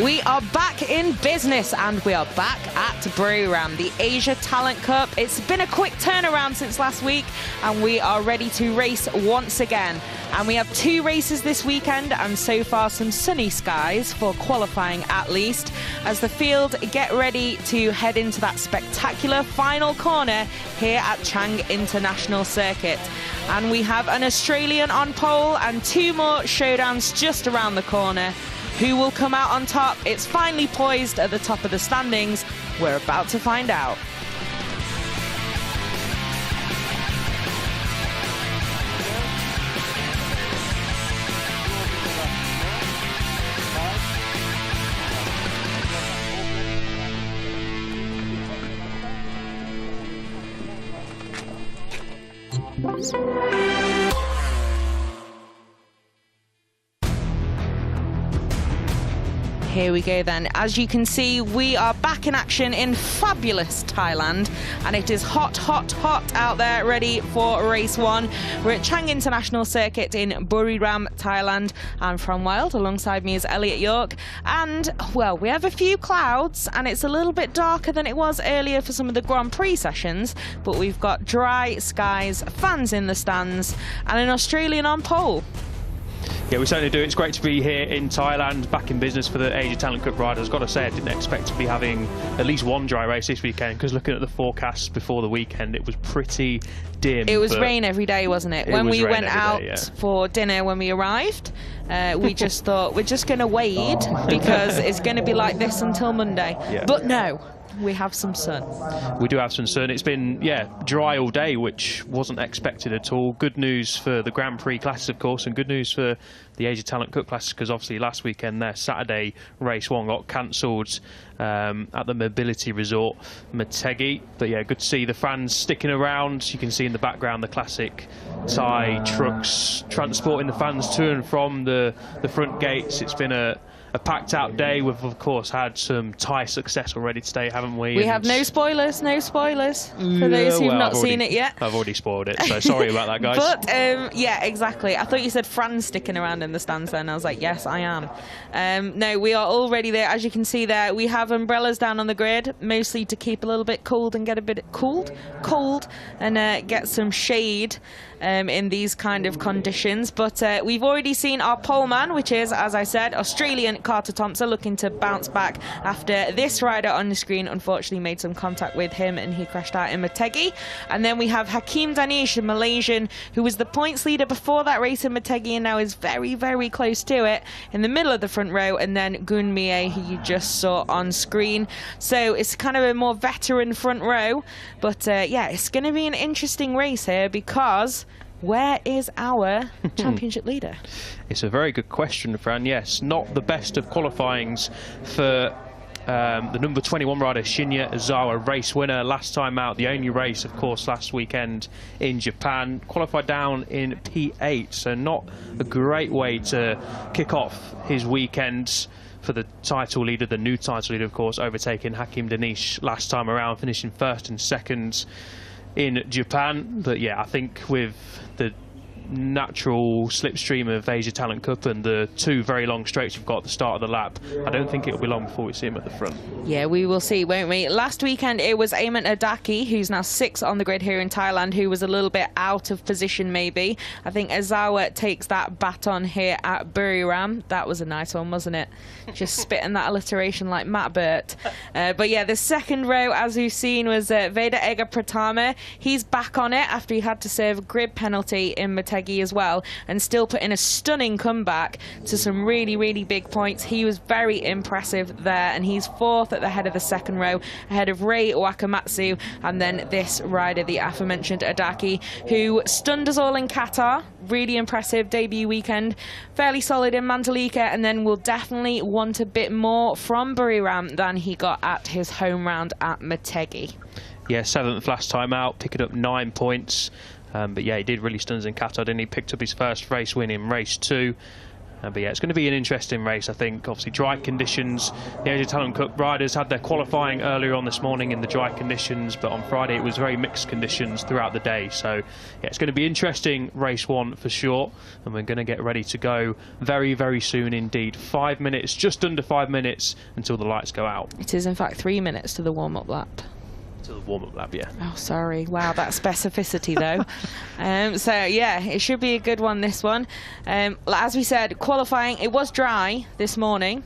We are back in business and we are back at Buriram, the Asia Talent Cup. It's been a quick turnaround since last week and we are ready to race once again. And we have 2 races this weekend and so far some sunny skies for qualifying at least, as the field get ready to head into that spectacular final corner here at Chang International Circuit. And we have an Australian on pole and 2 more showdowns just around the corner. Who will come out on top? It's finally poised at the top of the standings. We're about to find out. Here we go then. As you can see, we are back in action in fabulous Thailand, and it is hot, hot, hot out there, ready for race 1. We're at Chang International Circuit in Buriram, Thailand. I'm Fran Wild, alongside me is Elliot York, and well, we have a few clouds and it's a little bit darker than it was earlier for some of the Grand Prix sessions, but we've got dry skies, fans in the stands, and an Australian on pole. Yeah, we certainly do. It's great to be here in Thailand, back in business for the Asia Talent Cup riders. I've got to say, I didn't expect to be having at least one dry race this weekend, because looking at the forecasts before the weekend, it was pretty dim. It was rain every day, wasn't it? When we went out for dinner when we arrived, we just thought, we're just going to wade because it's going to be like this until Monday. Yeah. But no. We have some sun. We do have some sun. It's been, dry all day, which wasn't expected at all. Good news for the Grand Prix classes, of course, and good news for the Asia Talent Cup classes, because obviously last weekend their Saturday race 1 got cancelled at the mobility resort Motegi. But yeah, good to see the fans sticking around. You can see in the background the classic Thai trucks transporting the fans to and from the front gates. It's been a packed out day. We've of course had some Thai success already today, haven't we? We have no spoilers for those who've not seen it yet. I've already spoiled it, so sorry about that, guys. But yeah, exactly. I thought you said Fran's sticking around in the stands then. I was like, yes, I am. No, we are already there. As you can see there, we have umbrellas down on the grid, mostly to keep a little bit cold and get a bit cold and get some shade in these kind of conditions. But we've already seen our poleman, which is, as I said, Australian Carter Thompson, looking to bounce back after this rider on the screen unfortunately made some contact with him and he crashed out in Motegi. And then we have Hakim Danish, a Malaysian, who was the points leader before that race in Motegi and now is very, very close to it in the middle of the front row. And then Gun Mie, who you just saw on screen. So it's kind of a more veteran front row. But yeah, it's going to be an interesting race here, because where is our championship leader? It's a very good question, Fran. Yes, not the best of qualifyings for the number 21 rider Shinya Ozawa, race winner last time out. The only race, of course, last weekend in Japan. Qualified down in P8, so not a great way to kick off his weekend for the title leader, the new title leader, of course, overtaking Hakim Danish last time around, finishing 1st and 2nd in Japan. But yeah, I think with the natural slipstream of Asia Talent Cup and the 2 very long straights you've got at the start of the lap, I don't think it'll be long before we see him at the front. Yeah, we will see, won't we? Last weekend it was Eamon Adaki, who's now 6th on the grid here in Thailand, who was a little bit out of position maybe. I think Ozawa takes that baton here at Buriram. That was a nice one, wasn't it? Just spitting that alliteration like Matt Burt. But yeah, the second row, as we've seen, was Veda Ega Pratama. He's back on it after he had to serve a grid penalty in Motegi as well, and still put in a stunning comeback to some really, really big points. He was very impressive there, and he's 4th at the head of the second row, ahead of Rei Wakamatsu, and then this rider, the aforementioned Adaki, who stunned us all in Qatar. Really impressive debut weekend, fairly solid in Mandalika, and then will definitely want a bit more from Buriram than he got at his home round at Motegi. Yeah, 7th last time out, picking up 9 points. But yeah, he did really stun us in Qatar, didn't he? Picked up his first race win in race 2. But yeah, it's going to be an interesting race, I think. Obviously, dry conditions. The Asia Talent Cup riders had their qualifying earlier on this morning in the dry conditions, but on Friday it was very mixed conditions throughout the day. So yeah, it's going to be interesting, race 1 for sure. And we're going to get ready to go very, very soon indeed. 5 minutes, just under 5 minutes until the lights go out. It is in fact 3 minutes to the warm-up lap. To the warm-up lap, yeah. Oh, sorry. Wow, that specificity though. So yeah, it should be a good one, this one. As we said, qualifying, it was dry this morning,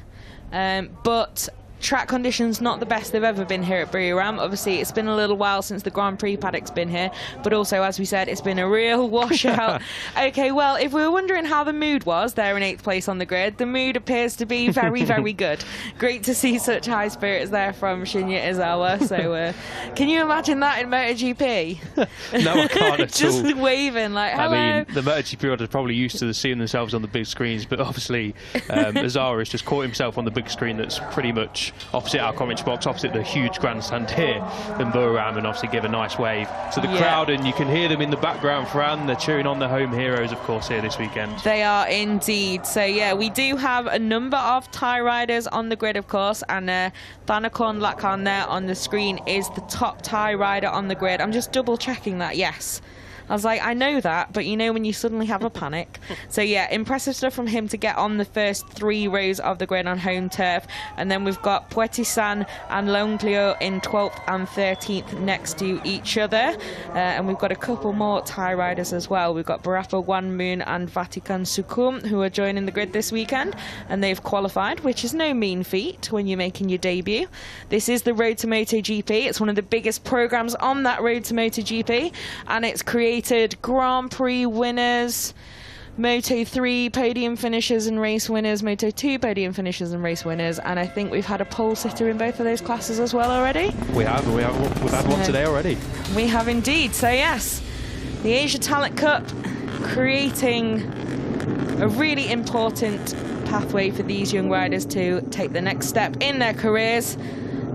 but track conditions not the best they've ever been here at Buriram. Obviously, it's been a little while since the Grand Prix paddock's been here, but also, as we said, it's been a real washout. Okay, well, if we were wondering how the mood was there in 8th place on the grid, the mood appears to be very, very good. Great to see such high spirits there from Shinya Izawa. So, can you imagine that in MotoGP? No, I can't at Just all. waving like, hello. I mean, the MotoGP riders are probably used to seeing themselves on the big screens, but obviously, Izawa has just caught himself on the big screen that's pretty much opposite our commentary box, opposite the huge grandstand here in Buriram, and obviously give a nice wave to the crowd, and you can hear them in the background, Fran. They're cheering on the home heroes, of course, here this weekend. They are indeed. So yeah, we do have a number of Thai riders on the grid, of course, and Thanakorn Lakhan there on the screen is the top Thai rider on the grid. I'm just double checking that, yes. I was like, I know that, but you know when you suddenly have a panic. So yeah, impressive stuff from him to get on the first 3 rows of the grid on home turf. And then we've got Puetisan and Longlio in 12th and 13th next to each other. And we've got a couple more Thai riders as well. We've got Barappa Wanmoon and Vatikan Sukum who are joining the grid this weekend. And they've qualified, which is no mean feat when you're making your debut. This is the Road to MotoGP. It's one of the biggest programs on that Road to MotoGP. And it's created Grand Prix winners, Moto 3 podium finishers and race winners, Moto 2 podium finishers and race winners, and I think we've had a pole sitter in both of those classes as well already. We've had one today already. We have indeed. So yes, the Asia Talent Cup creating a really important pathway for these young riders to take the next step in their careers.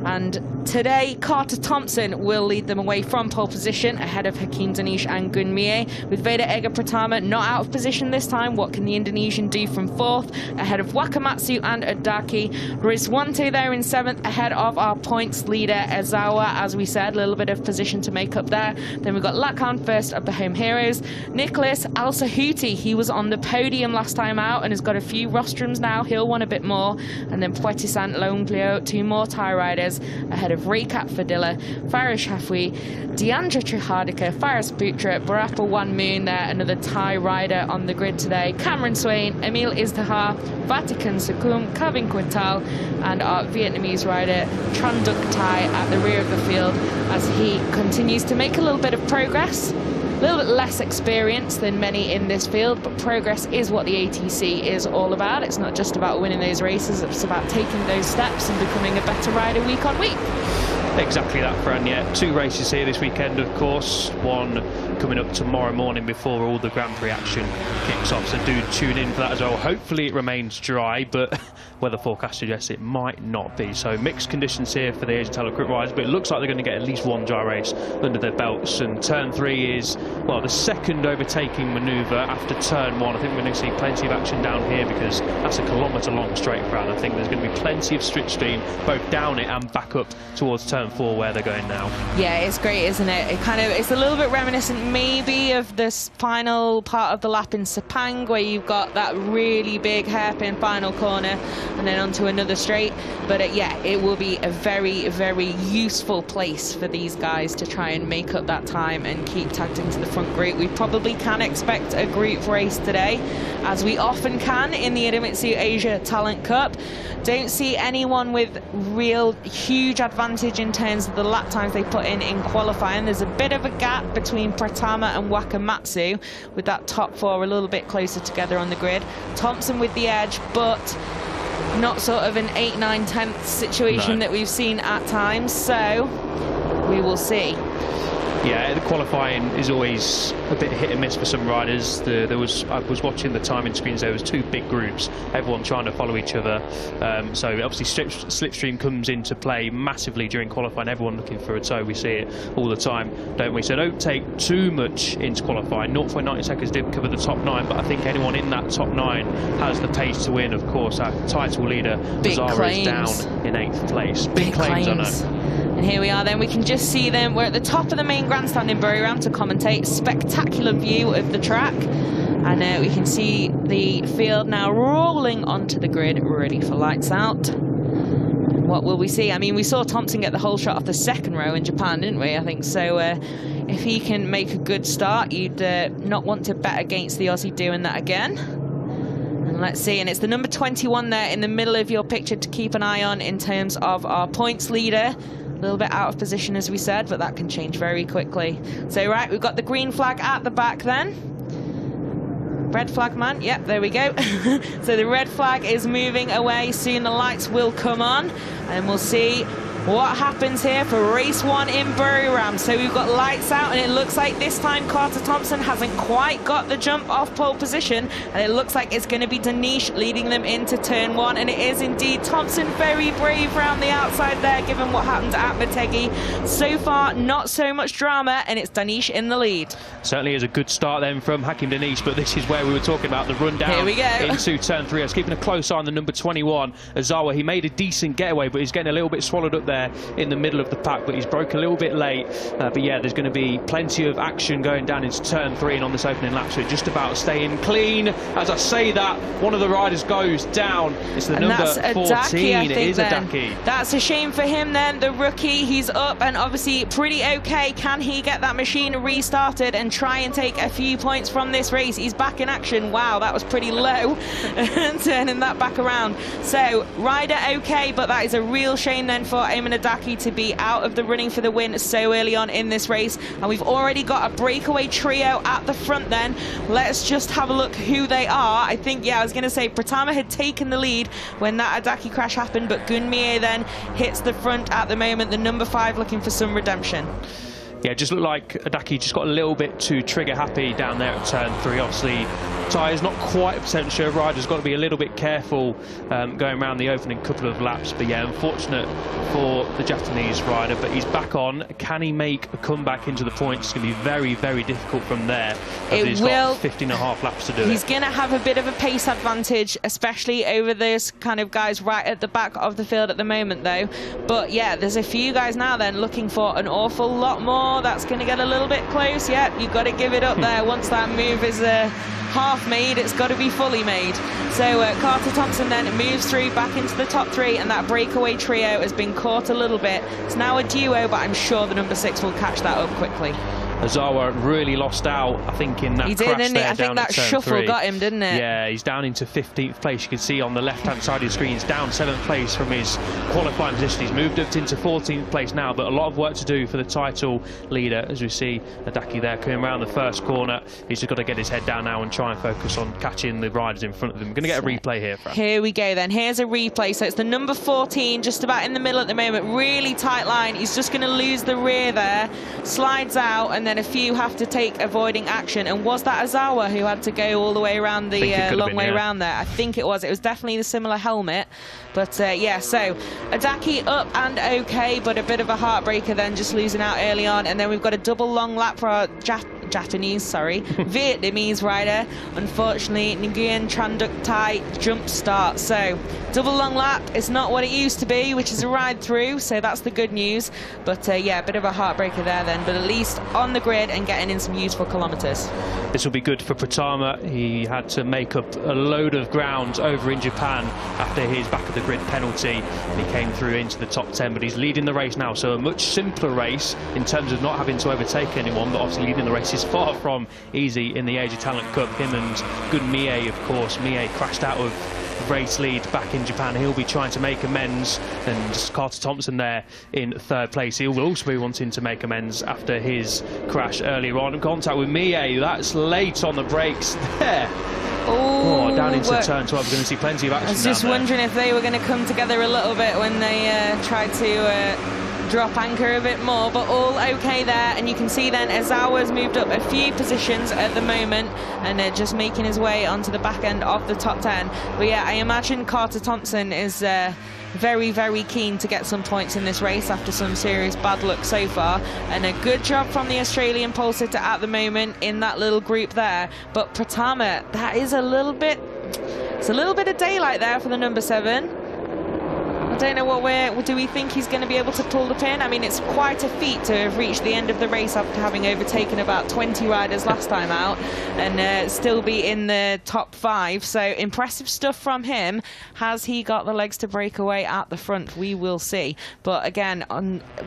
And today, Carter Thompson will lead them away from pole position ahead of Hakim Danish and Gun Mie. With Veda Ega Pratama not out of position this time, what can the Indonesian do from 4th ahead of Wakamatsu and Adaki? Rizwante there in 7th ahead of our points leader Ezawa, as we said, a little bit of position to make up there. Then we've got Lakhan first of the home heroes. Nicholas Al-Sahuti, he was on the podium last time out and has got a few rostrums now. He'll want a bit more. And then Puetisan Longlio, 2 more Thai riders ahead of Rekat Fadilla, Farish Hafwi, Deandra Trihardika, Faris Putra, Barappa Wanmoon there, another Thai rider on the grid today, Cameron Swain, Emil Izdahar, Vatikan Sukum, Kevin Quintal, and our Vietnamese rider Tran Duc Thai at the rear of the field as he continues to make a little bit of progress. A little bit less experience than many in this field, but progress is what the ATC is all about. It's not just about winning those races, it's about taking those steps and becoming a better rider week on week. Exactly that, Fran, yeah. 2 races here this weekend, of course. One coming up tomorrow morning before all the Grand Prix action kicks off, so do tune in for that as well. Hopefully it remains dry, but weather forecast suggests it might not be. So mixed conditions here for the Asia Talent Cup riders, but it looks like they're going to get at least 1 dry race under their belts. And turn 3 is, well, the second overtaking manoeuvre after turn 1. I think we're going to see plenty of action down here because that's a kilometre-long straight, Fran. I think there's going to be plenty of slipstream both down it and back up towards turn 4 where they're going now. Yeah, it's great, isn't it? It's a little bit reminiscent maybe of this final part of the lap in Sepang where you've got that really big hairpin final corner and then onto another straight. But yeah, it will be a very, very useful place for these guys to try and make up that time and keep tagged into the front group. We probably can expect a group race today, as we often can in the Idemitsu Asia Talent Cup. Don't see anyone with real huge advantage in terms of the lap times they put in qualifying. There's a bit of a gap between Pratama and Wakamatsu, with that top 4 a little bit closer together on the grid. Thompson with the edge, but not sort of an 8, 9, 10th situation that we've seen at times, so we will see. Yeah, the qualifying is always a bit hit and miss for some riders. I was watching the timing screens. There was 2 big groups, everyone trying to follow each other. So obviously slipstream comes into play massively during qualifying. Everyone looking for a tow. We see it all the time, don't we? So don't take too much into qualifying. 0.90 seconds did cover the top 9, but I think anyone in that top 9 has the pace to win. Of course, our title leader Zara is down in 8th place. Big claims, I know. And here we are then, we can just see them. We're at the top of the main grandstand in Buriram to commentate. Spectacular view of the track. And we can see the field now rolling onto the grid, ready for lights out. What will we see? I mean, we saw Thompson get the whole shot off the 2nd row in Japan, didn't we? I think so. If he can make a good start, you'd not want to bet against the Aussie doing that again. And let's see, and it's the number 21 there in the middle of your picture to keep an eye on in terms of our points leader. A little bit out of position, as we said, but that can change very quickly. So, right, we've got the green flag at the back then. Red flag, man. Yep, there we go. So the red flag is moving away. Soon the lights will come on, and we'll see what happens here for race 1 in Buriram. So we've got lights out, and it looks like this time Carter Thompson hasn't quite got the jump off pole position, and it looks like it's going to be Danish leading them into turn 1, and it is indeed Thompson. Very brave round the outside there, given what happened at Motegi. So far, not so much drama, and it's Danish in the lead. Certainly is a good start then from Hakim Danish, but this is where we were talking about the rundown. Here we go. Into turn 3. I was keeping a close eye on the number 21, Azawa. He made a decent getaway, but he's getting a little bit swallowed up there in the middle of the pack, but he's broke a little bit late. But yeah, there's going to be plenty of action going down into turn 3 and on this opening lap, so just about staying clean. As I say that, one of the riders goes down. It's the number 14. It is Adaki. That's a shame for him then, the rookie. He's up and obviously pretty okay. Can he get that machine restarted and try and take a few points from this race? He's back in action. Wow, that was pretty low. Turning that back around. So, rider okay, but that is a real shame then for Ayman Adaki to be out of the running for the win so early on in this race. And we've already got a breakaway trio at the front then. Let's just have a look who they are. I think, yeah, I was going to say Pratama had taken the lead when that Adaki crash happened, but Gunmie then hits the front at the moment, the number 5 looking for some redemption. Yeah, just looked like Adaki just got a little bit too trigger happy down there at turn 3. Obviously, tyres not quite % sure. Rider's got to be a little bit careful going around the opening couple of laps. But yeah, unfortunate for the Japanese rider, but he's back on. Can he make a comeback into the points? It's going to be very, very difficult from there. He's got 15.5 laps to do. He's going to have a bit of a pace advantage, especially over those kind of guys right at the back of the field at the moment, though. But yeah, there's a few guys now then looking for an awful lot more. That's going to get a little bit close. Yep, you've got to give it up there. Once that move is half made, it's got to be fully made. So Carter Thompson then moves through back into the top 3, and that breakaway trio has been caught a little bit. It's now a duo, but I'm sure the number 6 will catch that up quickly. Azawa really lost out, I think, in that he crash did, didn't there. He? I think that shuffle got him, didn't it? Yeah, he's down into 15th place. You can see on the left-hand side of the screen, he's down 7th place from his qualifying position. He's moved up into 14th place now, but a lot of work to do for the title leader, as we see Adaki there coming around the first corner. He's just got to get his head down now and try and focus on catching the riders in front of him. We're going to get a replay here, Fran. Here we go then. Here's a replay. So it's the number 14, just about in the middle at the moment. Really tight line. He's just going to lose the rear there. Slides out, and then a few have to take avoiding action. And was that Azawa who had to go all the way around the long way around there? I think it was. It was definitely the similar helmet. But yeah, so Adaki up and okay, but a bit of a heartbreaker then, just losing out early on. And then we've got a double long lap for our Vietnamese rider. Unfortunately, Nguyen Tranduk Thai jump start. So double long lap is not what it used to be, which is a ride through. So that's the good news. But yeah, a bit of a heartbreaker there then, but at least on the grid and getting in some useful kilometers. This will be good for Pratama. He had to make up a load of ground over in Japan after his back of the grid penalty, and he came through into the top 10, but he's leading the race now. So a much simpler race in terms of not having to overtake anyone, but obviously leading the race is far from easy in the Age of Talent Cup. Him and Good Mie, of course. Mie crashed out of race lead back in Japan. He'll be trying to make amends, and Carter Thompson there in 3rd place. He will also be wanting to make amends after his crash earlier on. In contact with Mie, that's late on the brakes there. Oh, down into turn 12. We're going to see plenty of action. I was just wondering if they were going to come together a little bit when they tried to drop anchor a bit more, but all okay there. And you can see then Ozawa's moved up a few positions at the moment, and just making his way onto the back end of the top 10. But yeah, I imagine Carter Thompson is very, very keen to get some points in this race after some serious bad luck so far. And a good job from the Australian pole sitter at the moment in that little group there. But Pratama, that is a little bit, it's a little bit of daylight there for the number 7. I don't know do we think he's going to be able to pull the pin? I mean, it's quite a feat to have reached the end of the race after having overtaken about 20 riders last time out and still be in the top 5. So impressive stuff from him. Has he got the legs to break away at the front? We will see. But again,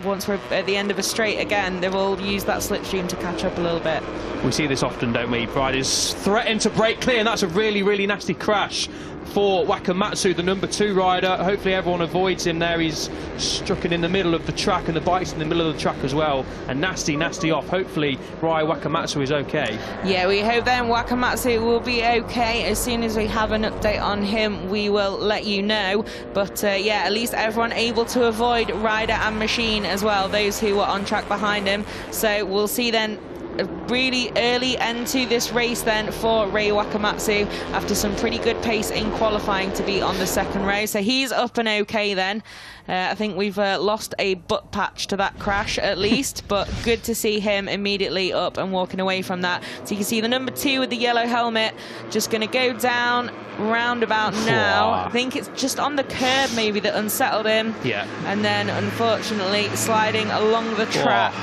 once we're at the end of a straight again, they will use that slipstream to catch up a little bit. We see this often, don't we? Riders threaten to break clear, and that's a really, really nasty crash for Wakamatsu, the number 2 rider. Hopefully everyone avoids him there. He's struck in the middle of the track, and the bike's in the middle of the track as well. And nasty, nasty off. Hopefully Rai Wakamatsu is okay. Yeah, we hope then Wakamatsu will be okay. As soon as we have an update on him, we will let you know. But yeah, at least everyone able to avoid rider and machine as well, those who were on track behind him. So we'll see then a really early end to this race then for Rei Wakamatsu after some pretty good pace in qualifying to be on the 2nd row. So he's up and okay then. I think we've lost a butt patch to that crash at least, but good to see him immediately up and walking away from that. So you can see the number 2 with the yellow helmet just going to go down roundabout now. I think it's just on the curb maybe that unsettled him. Yeah. And then unfortunately sliding along the track.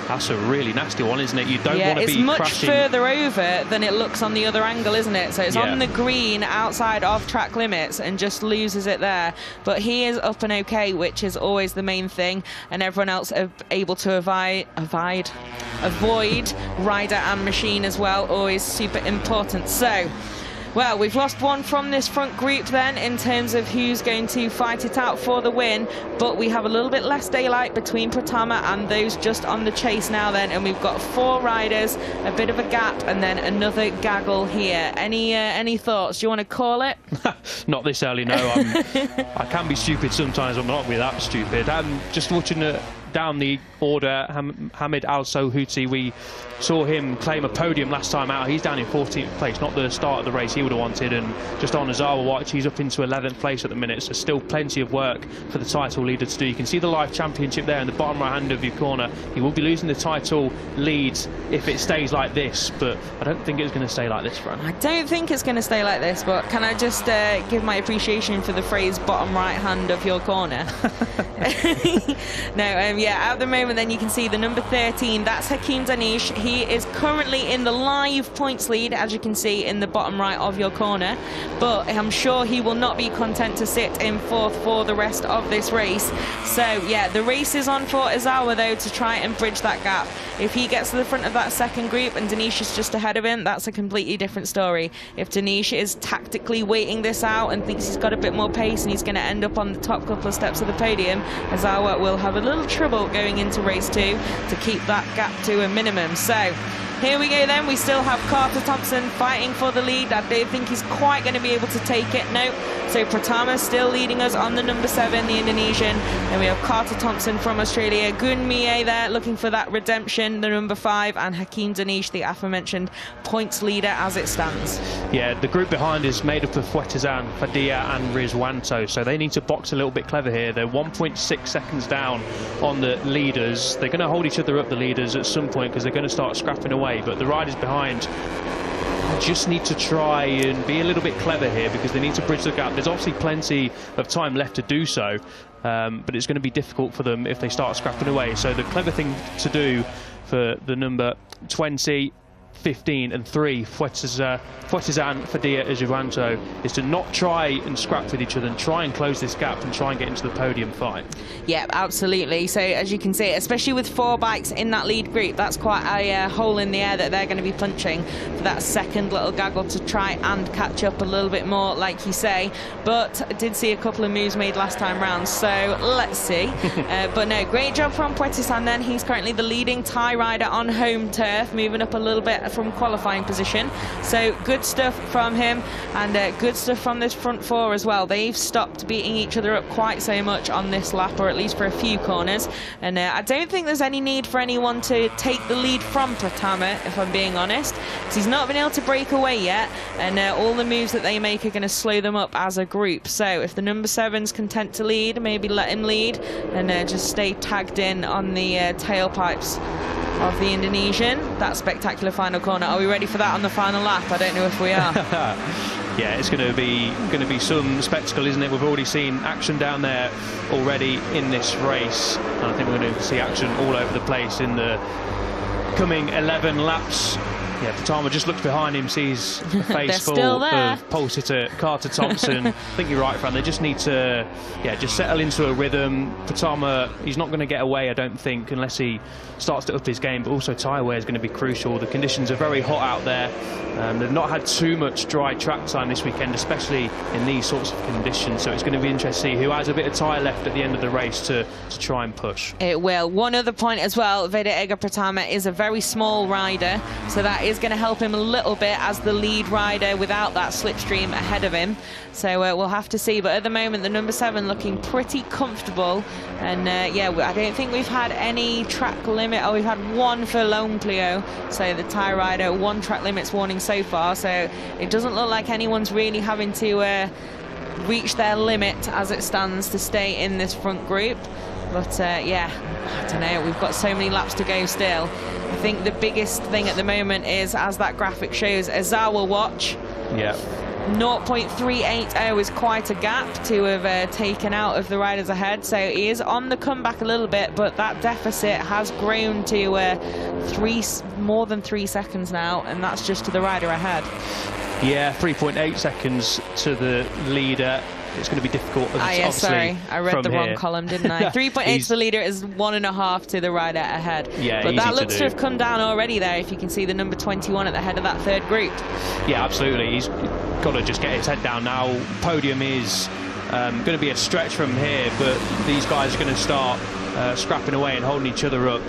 That's a really nasty one, isn't it? You don't want to be crashing. Yeah, it's much further over than it looks on the other angle, isn't it? So it's on the green outside of track limits and just loses it there. But he is up and okay, which is always the main thing. And everyone else are able to avoid rider and machine as well. Always super important. So, well, we've lost one from this front group then in terms of who's going to fight it out for the win, but we have a little bit less daylight between Pratama and those just on the chase now then, and we've got 4 riders, a bit of a gap, and then another gaggle here. Any thoughts? Do you want to call it? Not this early, no. I can be stupid sometimes, I'm not really that stupid. I'm just watching down the order, Hamid Al-Sohouti, we saw him claim a podium last time out. He's down in 14th place, not the start of the race he would have wanted. And just on Ozawa watch, he's up into 11th place at the minute, so still plenty of work for the title leader to do. You can see the live championship there in the bottom right hand of your corner. He will be losing the title lead if it stays like this, but I don't think it's going to stay like this, Fran. I don't think it's going to stay like this, but can I just give my appreciation for the phrase bottom right hand of your corner? No, yeah, at the moment then you can see the number 13, that's Hakeem Danish. He is currently in the live points lead, as you can see in the bottom right of your corner, but I'm sure he will not be content to sit in 4th for the rest of this race. So yeah, the race is on for Ozawa though to try and bridge that gap. If he gets to the front of that 2nd group and Danish is just ahead of him, that's a completely different story. If Danish is tactically waiting this out and thinks he's got a bit more pace and he's going to end up on the top couple of steps of the podium, Ozawa will have a little trouble going into race 2 to keep that gap to a minimum. So here we go then, we still have Carter Thompson fighting for the lead. I don't think he's quite going to be able to take it, no. So Pratama still leading us on the number 7, the Indonesian. Then we have Carter Thompson from Australia, Gun Mie there looking for that redemption, the number 5, and Hakeem Danish, the aforementioned points leader as it stands. Yeah, the group behind is made up of Fuetezan, Fadia and Rizwanto, so they need to box a little bit clever here. They're 1.6 seconds down on the leaders. They're going to hold each other up, the leaders, at some point, because they're going to start scrapping away. But the riders behind just need to try and be a little bit clever here because they need to bridge the gap. There's obviously plenty of time left to do so, but it's going to be difficult for them if they start scrapping away. So the clever thing to do for the number 20, 15 and 3, Fuetezan, Fadia, Rizwanto, is to not try and scrap with each other and try and close this gap and try and get into the podium fight. Yeah, absolutely. So as you can see, especially with 4 bikes in that lead group, that's quite a hole in the air that they're going to be punching for that 2nd little gaggle to try and catch up a little bit more, like you say. But I did see a couple of moves made last time round, so let's see. But no, great job from Fuetezan then. He's currently the leading Thai rider on home turf, moving up a little bit from qualifying position. So good stuff from him, and good stuff from this front four as well. They've stopped beating each other up quite so much on this lap, or at least for a few corners. And I don't think there's any need for anyone to take the lead from Pratama, if I'm being honest, because he's not been able to break away yet, and all the moves that they make are going to slow them up as a group. So if the number 7's content to lead, maybe let him lead and just stay tagged in on the tailpipes of the Indonesian. That spectacular final corner. Are we ready for that on the final lap? I don't know if we are. Yeah, it's going to be some spectacle, isn't it? We've already seen action down there already in this race, and I think we're going to see action all over the place in the coming 11 laps. Yeah, Pratama just looks behind him, sees a face full of pole sitter Carter Thompson. I think you're right, Fran. They just need to, just settle into a rhythm. Pratama, he's not going to get away, I don't think, unless he starts to up his game. But also tyre wear is going to be crucial. The conditions are very hot out there. They've not had too much dry track time this weekend, especially in these sorts of conditions. So it's going to be interesting to see who has a bit of tyre left at the end of the race to try and push. It will. One other point as well, Veda Ega Pratama is a very small rider, so that is going to help him a little bit as the lead rider without that slipstream ahead of him. So we'll have to see. But at the moment, the number 7 looking pretty comfortable. And I don't think we've had any track limit. Oh, we've had one for Lone Clio, so the Thai rider, one track limits warning so far. So it doesn't look like anyone's really having to reach their limit as it stands to stay in this front group. But I don't know, we've got so many laps to go still. I think the biggest thing at the moment is, as that graphic shows, Ozawa watch. Yeah. 0.380 is quite a gap to have taken out of the riders ahead, so he is on the comeback a little bit, but that deficit has grown to more than 3 seconds now, and that's just to the rider ahead. Yeah, 3.8 seconds to the leader. It's going to be difficult. Sorry, I read the wrong column, didn't I? 3.8 to the leader is 1.5 to the rider ahead. Yeah, but that looks to have come down already there, if you can see the number 21 at the head of that third group. Yeah, absolutely. He's got to just get his head down now. Podium is going to be a stretch from here, but these guys are going to start scrapping away and holding each other up.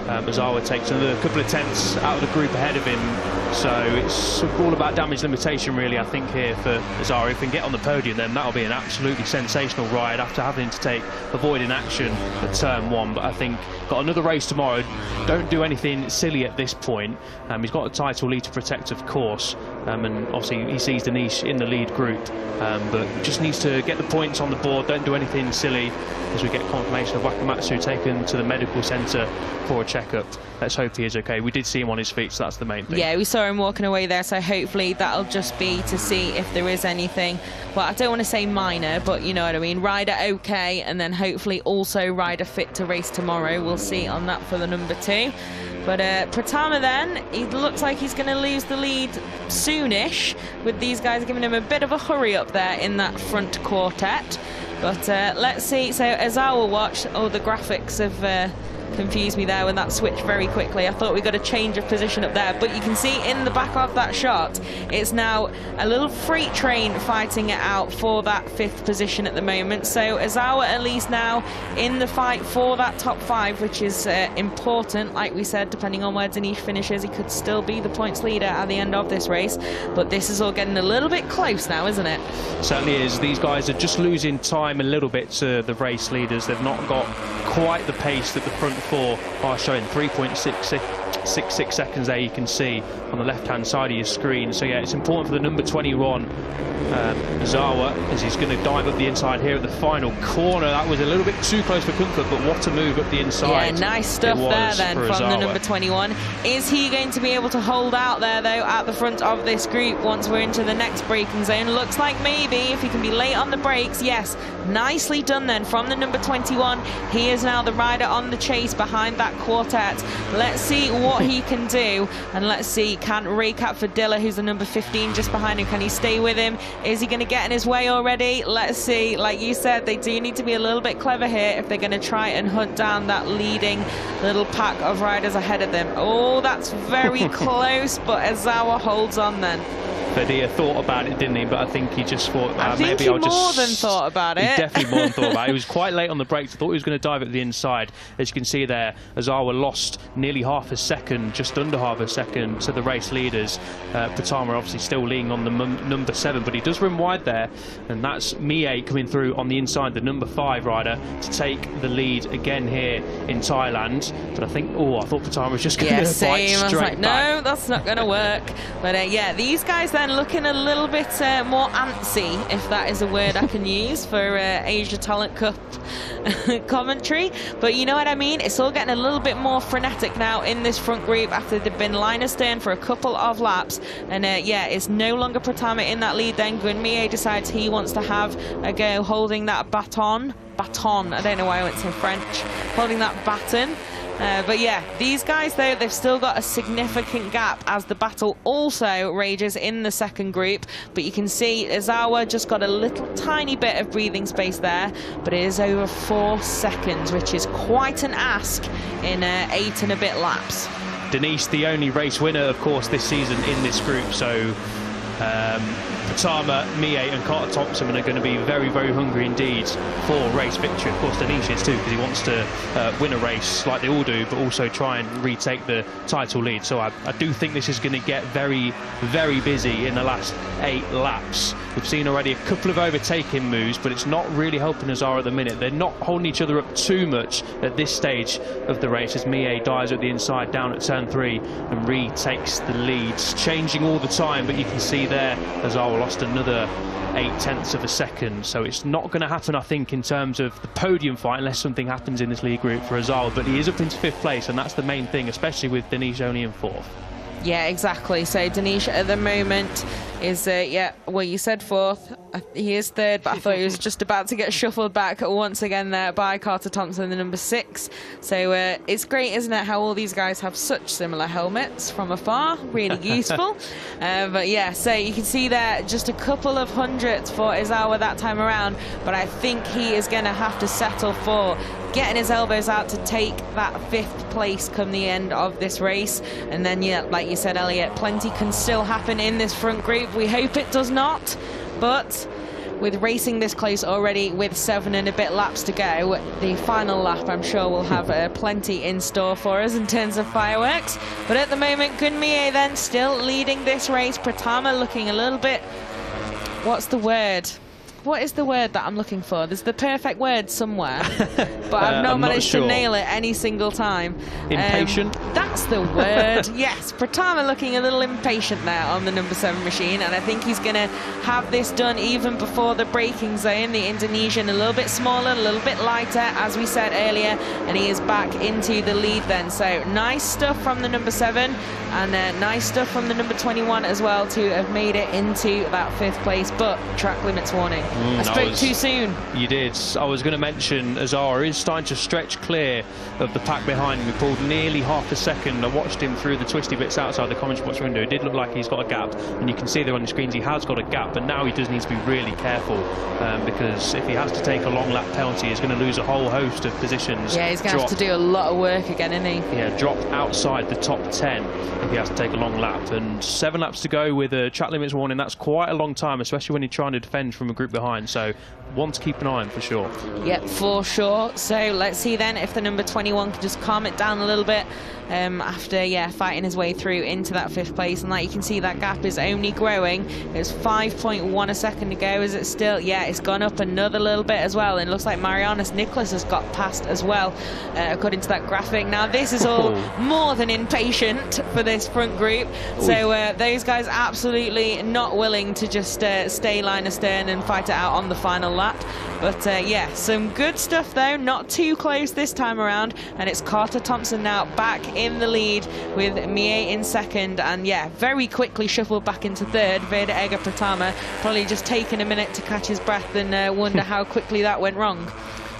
Ozawa takes another couple of tenths out of the group ahead of him, so it's all about damage limitation really, I think, here for Ozawa. If he can get on the podium, then that'll be an absolutely sensational ride after having to avoid an action at turn 1. But I think got another race tomorrow. Don't do anything silly at this point. He's got a title lead to protect, of course, and obviously he sees the niche in the lead group, but just needs to get the points on the board. Don't do anything silly, as we get confirmation of Wakamatsu taken to the medical centre for a checkup. Let's hope he is okay. We did see him on his feet, so that's the main thing. Yeah, we saw him walking away there, so hopefully that'll just be to see if there is anything, well, I don't want to say minor, but you know what I mean, rider okay, and then hopefully also rider fit to race tomorrow. We'll see on that for the number 2. But Pratama then, he looks like he's going to lose the lead soonish, with these guys giving him a bit of a hurry up there in that front quartet. But let's see. So Ozawa watch. Oh, the graphics have confused me there when that switched very quickly. I thought we got a change of position up there, but you can see in the back of that shot, it's now a little freight train fighting it out for that 5th position at the moment. So Ozawa at least now in the fight for that top 5, which is important. Like we said, depending on where Dinesh finishes, he could still be the points leader at the end of this race. But this is all getting a little bit close now, isn't it? Certainly is. These guys are just losing time a little bit to the race leaders. They've not got quite the pace that the front 4 are showing. 3.66 seconds there, you can see on the left hand side of your screen. So yeah, it's important for the number 21 Ozawa, as he's going to dive up the inside here at the final corner. That was a little bit too close for comfort, but what a move up the inside. Yeah, nice stuff there then from the number 21. Is he going to be able to hold out there though at the front of this group once we're into the next braking zone? Looks like maybe, if he can be late on the brakes. Yes, nicely done then from the number 21. He is now the rider on the chase behind that quartet. Let's see what he can do, and let's see, can Raycat Fadilla, who's the number 15 just behind him, can he stay with him? Is he going to get in his way already? Let's see. Like you said, they do need to be a little bit clever here if they're going to try and hunt down that leading little pack of riders ahead of them. Oh, that's very close, but Ozawa holds on then. Fadia thought about it, didn't he? But I think he just thought, I think maybe he I'll just... more than thought about it. He definitely more than thought about it. He was quite late on the brakes. I thought he was going to dive at the inside. As you can see there, Ozawa lost nearly half a second, just under half a second to the race leaders. Pratama obviously still leading on the number 7, but he does run wide there, and that's Mie coming through on the inside, the number 5 rider, to take the lead again here in Thailand. But I think, I thought Pratama was just going to bite straight I was like, back. no, that's not going to work. But yeah, these guys then looking a little bit more antsy, if that is a word I can use for Asia Talent Cup commentary. But you know what I mean? It's all getting a little bit more frenetic now in this front group after they've been line astern for a couple of laps. And yeah, it's no longer Pratama in that lead then. Gunmie decides he wants to have a go holding that baton. I don't know why I went to French. Holding that baton. But yeah, these guys though, they've still got a significant gap as the battle also rages in the second group. But you can see Ozawa just got a little tiny bit of breathing space there, but it is over 4 seconds, which is quite an ask in 8 and a bit laps. Denise, the only race winner, of course, this season in this group, so Pratama, Mie and Carter Thompson are going to be very, very hungry indeed for race victory. Of course, Denise is too, because he wants to win a race like they all do, but also try and retake the title lead. So I do think this is going to get very, very busy in the last 8 laps. We've seen already a couple of overtaking moves, but it's not really helping Ozawa at the minute. They're not holding each other up too much at this stage of the race, as Mie dives at the inside down at turn 3 and retakes the leads, changing all the time. But you can see there Ozawa lost another 0.8 of a second, so it's not going to happen, I think, in terms of the podium fight unless something happens in this league group for Ozawa. But he is up into 5th place, and that's the main thing, especially with Denise only in 4th. Yeah, exactly. So Denise at the moment is, yeah, well, you said 4th. He is 3rd, but I thought he was just about to get shuffled back once again there by Carter Thompson, the number 6. So it's great, isn't it, how all these guys have such similar helmets from afar. Really useful. But yeah, so you can see there just a couple of hundredths for Ozawa that time around, but I think he is going to have to settle for getting his elbows out to take that 5th place come the end of this race. And then, yeah, like you said, Elliot, plenty can still happen in this front group. We hope it does not, but with racing this close already with 7 and a bit laps to go, the final lap I'm sure will have plenty in store for us in terms of fireworks. But at the moment, Gunmie then still leading this race. Pratama looking a little bit, what's the word? What is the word that I'm looking for? There's the perfect word somewhere, but I've not managed to nail it any single time. Impatient? That's the word. Yes, Pratama looking a little impatient there on the number 7 machine, and I think he's going to have this done even before the braking zone. The Indonesian a little bit smaller, a little bit lighter, as we said earlier, and he is back into the lead then. So nice stuff from the number 7, and nice stuff from the number 21 as well to have made it into that 5th place, but track limits warning. I spoke too soon. You did. I was going to mention Ozawa is starting to stretch clear of the pack behind him. He pulled nearly half a second. I watched him through the twisty bits outside the commentary box window. It did look like he's got a gap, and you can see there on the screens he has got a gap, but now he does need to be really careful, because if he has to take a long lap penalty, he's going to lose a whole host of positions. Yeah, he's going to have to do a lot of work again, isn't he? Yeah, drop outside the top 10 if he has to take a long lap, and 7 laps to go with a track limits warning. That's quite a long time, especially when you're trying to defend from a group behind. So one to keep an eye on for sure. Yep, for sure. So let's see then if the number 21 can just calm it down a little bit after, yeah, fighting his way through into that 5th place. And like you can see, that gap is only growing. It's 5.1 a second to go. Is it still? Yeah, it's gone up another little bit as well. And it looks like Marianus Nicholas has got past as well, according to that graphic. Now this is all more than impatient for this front group. So those guys absolutely not willing to just stay line astern and fight it out on the final lap. But yeah, some good stuff though, not too close this time around, and it's Carter Thompson now back in the lead with Mie in 2nd, and yeah, very quickly shuffled back into 3rd. Veda Ega Pratama probably just taking a minute to catch his breath and wonder how quickly that went wrong.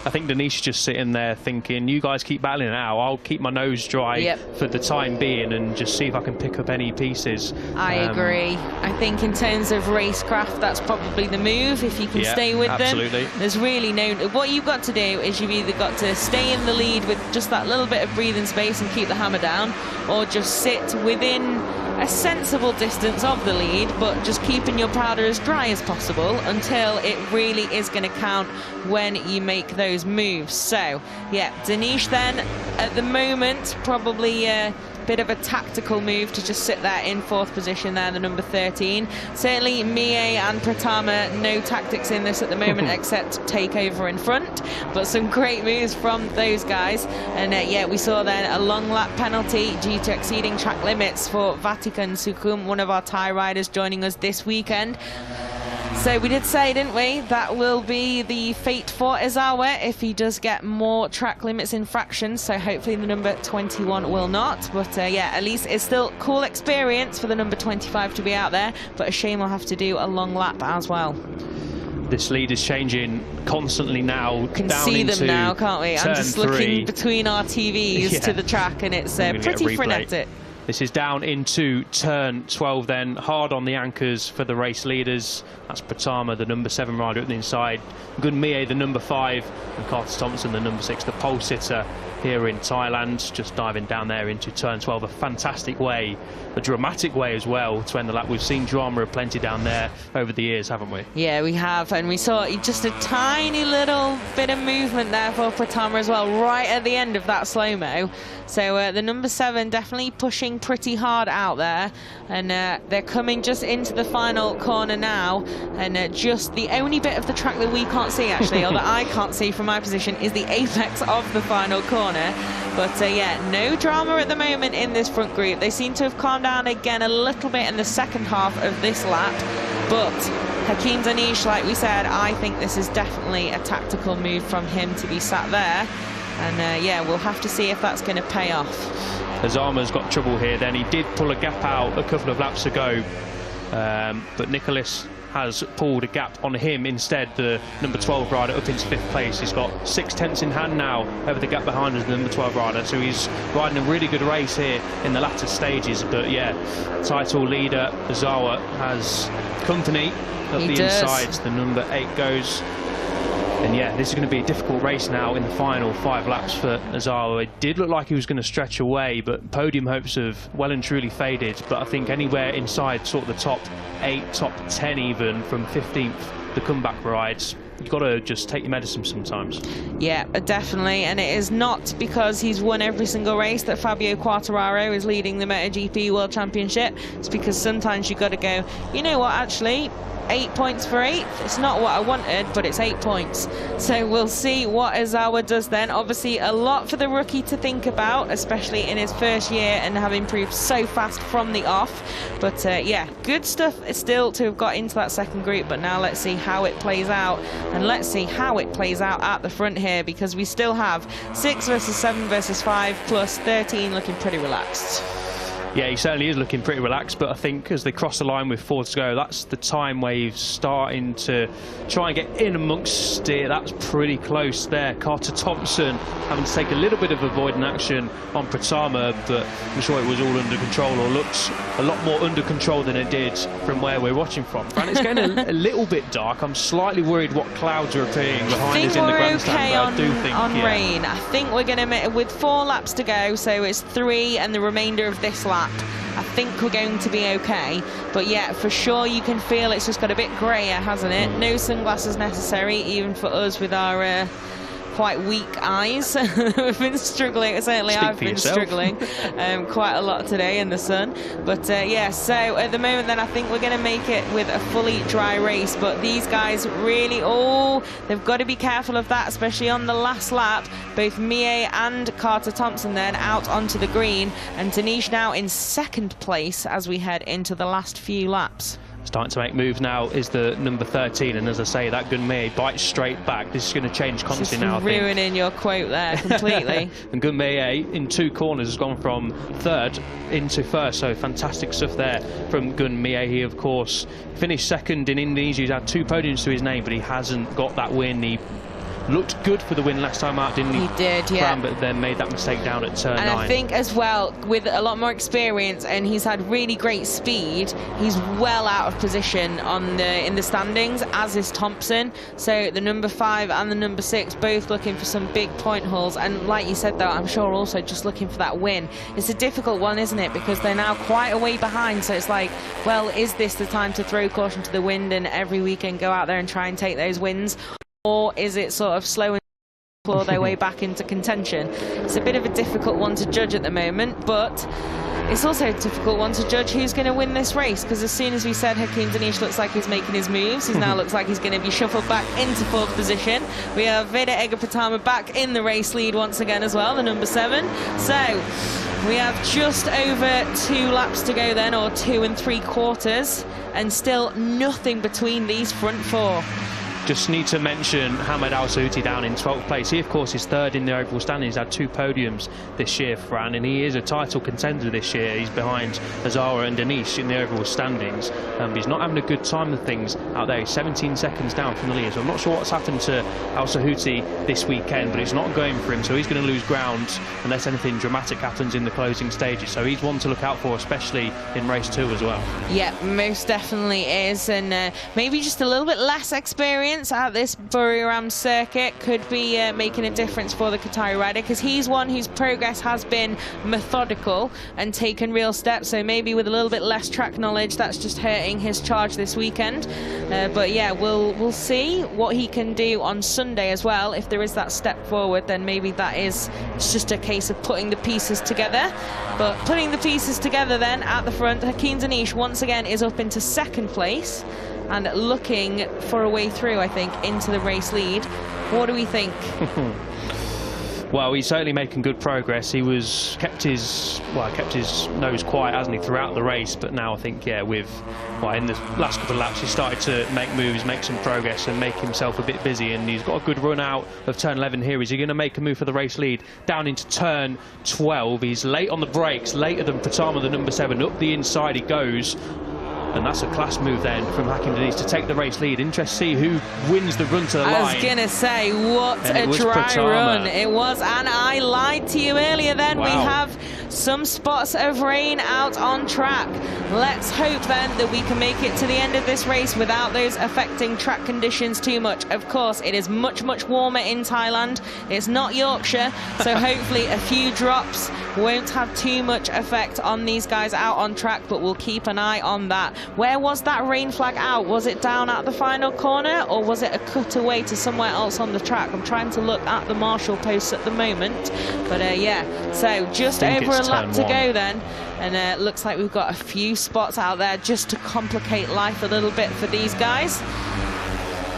I think Denise just sitting there thinking, you guys keep battling it out, I'll keep my nose dry for the time being and just see if I can pick up any pieces. I agree. I think in terms of racecraft, that's probably the move. If you can stay with them, there's really no... What you've got to do is you've either got to stay in the lead with just that little bit of breathing space and keep the hammer down, or just sit within a sensible distance of the lead, but just keeping your powder as dry as possible until it really is going to count when you make those moves. So yeah, Danish then at the moment probably bit of a tactical move to just sit there in 4th position there, the number 13. Certainly Mie and Pratama, no tactics in this at the moment except take over in front, but some great moves from those guys. And yeah, we saw then a long lap penalty due to exceeding track limits for Vatikan Sukum, one of our Thai riders joining us this weekend. So we did say, didn't we, that will be the fate for Izawa if he does get more track limits infractions. So hopefully the number 21 will not. But yeah, at least it's still cool experience for the number 25 to be out there. But a shame we'll have to do a long lap as well. This lead is changing constantly now. We can see them now, can't we? I'm just looking between our TVs to the track, and it's pretty frenetic. This is down into turn 12 then, hard on the anchors for the race leaders. That's Pratama, the number 7 rider at the inside. Gunmie, the number 5, and Carter Thompson, the number 6, the pole sitter here in Thailand. Just diving down there into turn 12, a fantastic way, a dramatic way as well to end the lap. We've seen drama plenty down there over the years, haven't we? Yeah, we have, and we saw just a tiny little bit of movement there for Pratama as well, right at the end of that slow-mo. So the number 7 definitely pushing pretty hard out there, and they're coming just into the final corner now, and just the only bit of the track that we can't see actually, or that I can't see from my position, is the apex of the final corner. But yeah, no drama at the moment in this front group. They seem to have calmed down again a little bit in the second half of this lap, but Hakeem Danish, like we said, I think this is definitely a tactical move from him to be sat there. And yeah, we'll have to see if that's going to pay off. Azama's got trouble here then. He did pull a gap out a couple of laps ago, but Nicholas has pulled a gap on him instead, the number 12 rider up into 5th place. He's got 6 tenths in hand now over the gap behind us, the number 12 rider, so he's riding a really good race here in the latter stages. But yeah, title leader Izawa has company up the inside. The number 8 goes. And yeah, this is going to be a difficult race now in the final 5 laps for Izawa. It did look like he was going to stretch away, but podium hopes have well and truly faded. But I think anywhere inside sort of the top 8, top 10 even, from 15th, the comeback rides, you've got to just take your medicine sometimes. Yeah, definitely. And it is not because he's won every single race that Fabio Quartararo is leading the MotoGP World Championship. It's because sometimes you've got to go, you know what, actually, 8 points for 8th. It's not what I wanted, but it's 8 points. So we'll see what Izawa does then. Obviously, a lot for the rookie to think about, especially in his first year and having improved so fast from the off. But yeah, good stuff still to have got into that second group. But now let's see how it plays out. And let's see how it plays out at the front here, because we still have 6 versus 7 versus 5 plus 13 looking pretty relaxed. Yeah, he certainly is looking pretty relaxed, but I think as they cross the line with 4 to go, that's the time where he's starting to try and get in amongst it. That's pretty close there. Carter Thompson having to take a little bit of avoiding action on Pratama, but I'm sure it was all under control, or looks a lot more under control than it did from where we're watching from. And it's getting a little bit dark. I'm slightly worried what clouds are appearing behind us in the grandstand. I think we're okay on rain. I think we're going to, with 4 laps to go, so it's 3 and the remainder of this lap, I think we're going to be okay. But yeah, for sure you can feel it's just got a bit grayer, hasn't it? No sunglasses necessary, even for us with our quite weak eyes. We've been struggling, certainly I've been struggling quite a lot today in the sun. But yeah, so at the moment then I think we're going to make it with a fully dry race. But these guys really, they've got to be careful of that, especially on the last lap. Both Mie and Carter Thompson then out onto the green, and Danish now in 2nd place as we head into the last few laps. Starting to make moves now is the number 13, and as I say, that Gunmie bites straight back. This is going to change constantly now, I think. Ruining your quote there completely. And Gunmie in 2 corners has gone from 3rd into 1st, so fantastic stuff there from Gunmie. He, of course, finished 2nd in Indonesia. He's had 2 podiums to his name, but he hasn't got that win. He looked good for the win last time out, didn't he? He did, yeah. But then made that mistake down at turn 9. And I think as well, with a lot more experience, and he's had really great speed, he's well out of position in the standings, as is Thompson. So the number 5 and the number 6 both looking for some big point hauls, and like you said though, I'm sure also just looking for that win. It's a difficult one, isn't it, because they're now quite a way behind, so it's like, well, is this the time to throw caution to the wind and every weekend go out there and try and take those wins, or is it sort of slow and claw their way back into contention? It's a bit of a difficult one to judge at the moment, but it's also a difficult one to judge who's going to win this race, because as soon as we said Hakeem Danish looks like he's making his moves, he now looks like he's going to be shuffled back into 4th position. We have Veda Egapatama back in the race lead once again as well, the number 7. So we have just over 2 laps to go then, or 2 3/4, and still nothing between these front 4. Just need to mention Hamed Al Saouti down in 12th place. He, of course, is 3rd in the overall standings. He's had 2 podiums this year, Fran, and he is a title contender this year. He's behind Azawa and Danish in the overall standings. He's not having a good time of things out there. He's 17 seconds down from the lead. So I'm not sure what's happened to Al Saouti this weekend, but it's not going for him. So he's going to lose ground unless anything dramatic happens in the closing stages. So he's one to look out for, especially in race 2 as well. Yeah, most definitely is. And maybe just a little bit less experience at this Buriram circuit could be making a difference for the Qatari rider, because he's one whose progress has been methodical and taken real steps. So maybe with a little bit less track knowledge, that's just hurting his charge this weekend. But yeah, we'll see what he can do on Sunday as well. If there is that step forward, then maybe it's just a case of putting the pieces together. But putting the pieces together then at the front, Hakeem Danish once again is up into 2nd place and looking for a way through, I think, into the race lead. What do we think? Well, he's certainly making good progress. He kept his nose quiet, hasn't he, throughout the race. But now I think, yeah, in the last couple of laps, he started to make moves, make some progress, and make himself a bit busy. And he's got a good run out of turn 11 here. Is he going to make a move for the race lead down into turn 12? He's late on the brakes, later than Pratama, the number 7. Up the inside he goes. And that's a class move then from Hakeem Danish to take the race lead. Interesting to see who wins the run to the line. I was going to say, what a dry run it was. And I lied to you earlier then. Wow. We have some spots of rain out on track. Let's hope then that we can make it to the end of this race without those affecting track conditions too much. Of course, it is much, much warmer in Thailand. It's not Yorkshire, so hopefully a few drops won't have too much effect on these guys out on track, but we'll keep an eye on that. Where was that rain flag out? Was it down at the final corner, or was it a cutaway to somewhere else on the track? I'm trying to look at the marshal posts at the moment, but yeah, so just over a lap to go then, and it looks like we've got a few spots out there just to complicate life a little bit for these guys.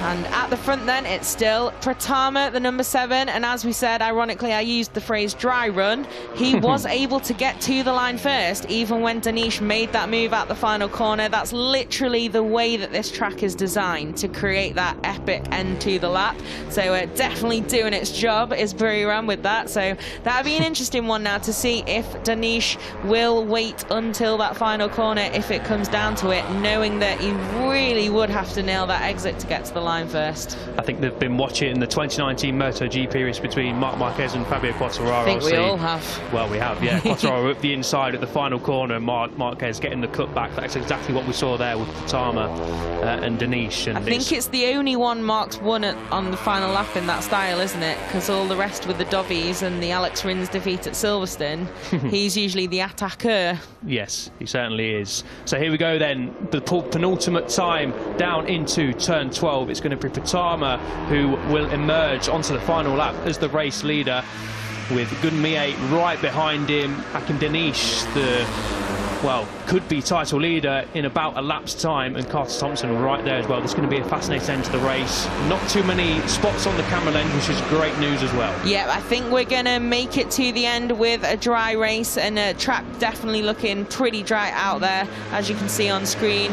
And at the front then, it's still Pratama, the number 7. And as we said, ironically, I used the phrase dry run. He was able to get to the line first, even when Danish made that move at the final corner. That's literally the way that this track is designed, to create that epic end to the lap. So definitely doing its job is Buriram with that. So that'll be an interesting one now to see if Danish will wait until that final corner if it comes down to it, knowing that he really would have to nail that exit to get to the line first. I think they've been watching the 2019 MotoGP race between Marc Marquez and Fabio Quartararo. I think we all have. Well, we have, yeah. Quartararo up the inside at the final corner, and Marquez getting the cut back. That's exactly what we saw there with Pratama and Danish. And I think it's the only one Marc's won on the final lap in that style, isn't it? Because all the rest with the Dobbies and the Alex Rins defeat at Silverstone, he's usually the attacker. Yes, he certainly is. So here we go then, the penultimate time down into turn 12. It's going to be Pratama who will emerge onto the final lap as the race leader, with Gunmie right behind him. Hakeem Danish, could be title leader in about a lap's time, and Carter Thompson right there as well. There's going to be a fascinating end to the race. Not too many spots on the camera lens, which is great news as well. Yeah, I think we're going to make it to the end with a dry race, and a track definitely looking pretty dry out there, as you can see on screen.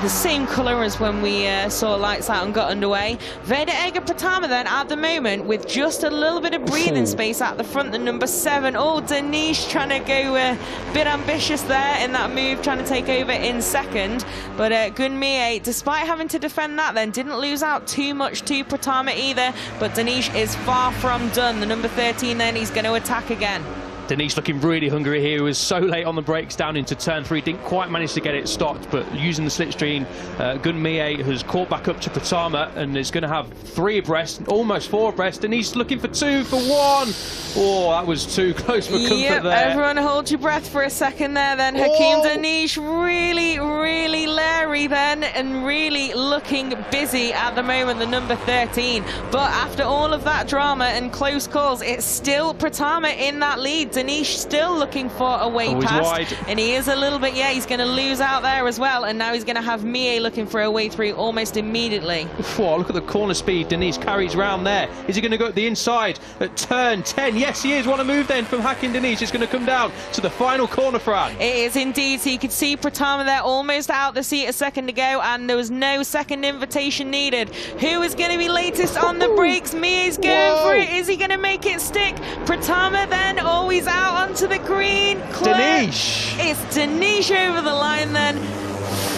the same colour as when we saw lights out and got underway. Veda Ega Pratama then at the moment with just a little bit of breathing space at the front, the number 7. Oh, Danish trying to go a bit ambitious there in that move, trying to take over in second. But Gunmie, despite having to defend that then, didn't lose out too much to Pratama either. But Danish is far from done. The number 13 then, he's going to attack again. Danish looking really hungry here. He was so late on the brakes down into turn 3, didn't quite manage to get it stopped, but using the slipstream, Gunmie has caught back up to Pratama and is going to have 3 abreast, almost 4 abreast. Danish looking for 2 for 1. Oh, that was too close for comfort there. Everyone hold your breath for a second there then. Hakeem Danish really, really leery then and really looking busy at the moment, the number 13. But after all of that drama and close calls, it's still Pratama in that lead. Danish still looking for a way past, wide. And he is a little bit, he's going to lose out there as well, and now he's going to have Mie looking for a way through almost immediately. Whoa, look at the corner speed Danish carries round there. Is he going to go at the inside at turn 10? Yes, he is. What a move then from Hakim Danish. It's going to come down to the final corner, Fran. It is indeed. So you could see Pratama there almost out the seat a second ago, and there was no second invitation needed. Who is going to be latest on the brakes? Mie's going for it. Is he going to make it stick? Pratama then always out onto the green. Danish. It's Danish over the line then.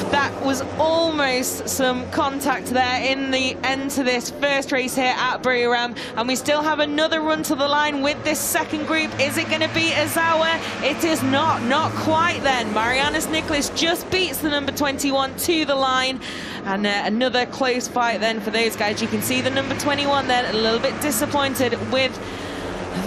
That was almost some contact there in the end to this first race here at Buriram, and we still have another run to the line with this second group. Is it going to be Azawa? It is not quite then. Marianus Nicholas just beats the number 21 to the line, and another close fight then for those guys. You can see the number 21 then a little bit disappointed with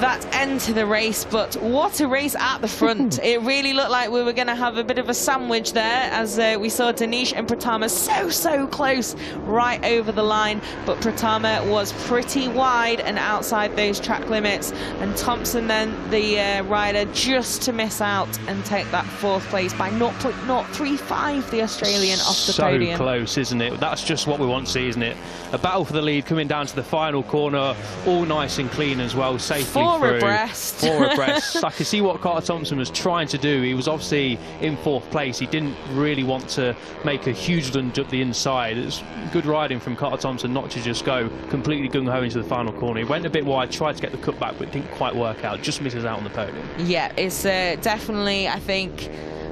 that end to the race, but what a race at the front. It really looked like we were going to have a bit of a sandwich there as we saw Danish and Pratama so close right over the line, but Pratama was pretty wide and outside those track limits, and Thompson then the rider just to miss out and take that 4th place by 0.035, the Australian off the podium. So close, isn't it? That's just what we want to see, isn't it? A battle for the lead coming down to the final corner, all nice and clean as well, safely 4 abreast. 4 abreast. I could see what Carter Thompson was trying to do. He was obviously in 4th place. He didn't really want to make a huge lunge up the inside. It's good riding from Carter Thompson not to just go completely gung-ho into the final corner. He went a bit wide, tried to get the cut back, but didn't quite work out. Just misses out on the podium. Yeah, it's definitely, I think,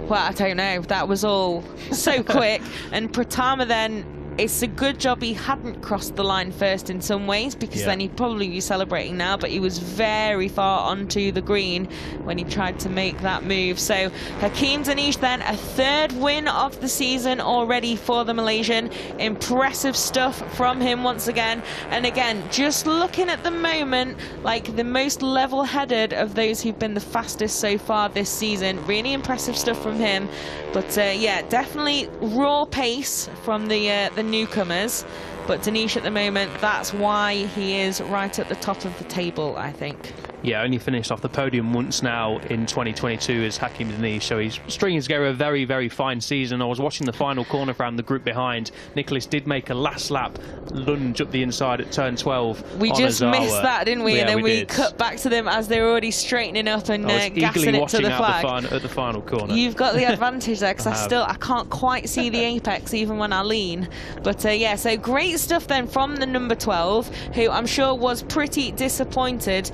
well, I don't know. That was all so quick. And Pratama then, it's a good job he hadn't crossed the line first in some ways, because then he'd probably be celebrating now, but he was very far onto the green when he tried to make that move. So Hakeem Danish then, a 3rd win of the season already for the Malaysian. Impressive stuff from him once again. And again, just looking at the moment, like the most level-headed of those who've been the fastest so far this season. Really impressive stuff from him. But yeah, definitely raw pace from the newcomers, but Danish at the moment, that's why he is right at the top of the table, I think. Yeah, only finished off the podium once now in 2022 as Hakim Danish, so he's stringing together a very fine season. I was watching the final corner around the group behind. Nicholas did make a last lap lunge up the inside at turn 12. We just missed that, didn't we? Yeah, and then we did. Cut back to them as they were already straightening up and gassing it to the flag. At the final corner. You've got the advantage there, because I can't quite see the apex even when I lean. But yeah, so great stuff then from the number 12, who I'm sure was pretty disappointed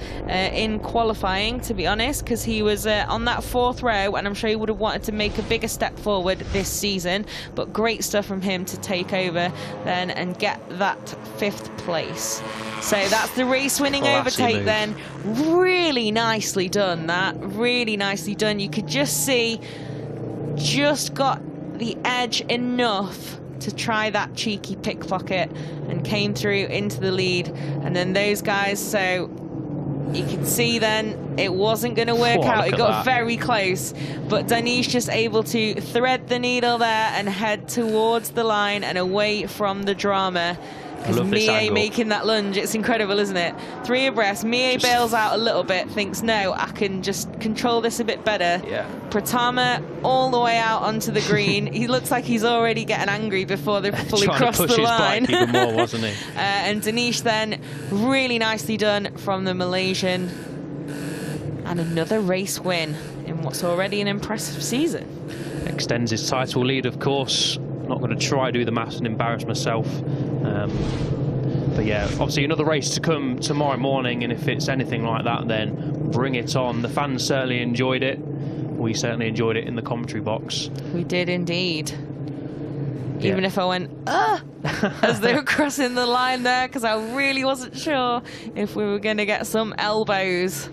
in qualifying, to be honest, because he was on that 4th row, and I'm sure he would have wanted to make a bigger step forward this season. But great stuff from him to take over then and get that 5th place. So that's the race-winning overtake move. then. Really nicely done, that. Really nicely done. You could just see, just got the edge enough to try that cheeky pickpocket and came through into the lead. And then those guys, so you can see then it wasn't going to work out. It got very close, but Danish just able to thread the needle there and head towards the line and away from the drama. Because Mie making that lunge, it's incredible, isn't it? 3 abreast, Mie bails out a little bit, thinks, no, I can just control this a bit better. Yeah. Pratama all the way out onto the green. He looks like he's already getting angry before they've fully crossed the line. Trying to push his bike even more, wasn't he? And Danish then, really nicely done from the Malaysian. And another race win in what's already an impressive season. Extends his title lead, of course. not going to try do the maths and embarrass myself. But yeah, obviously another race to come tomorrow morning, and if it's anything like that, then bring it on. The fans certainly enjoyed it. We certainly enjoyed it in the commentary box. We did indeed. Even if I went, as they were crossing the line there, because I really wasn't sure if we were going to get some elbows.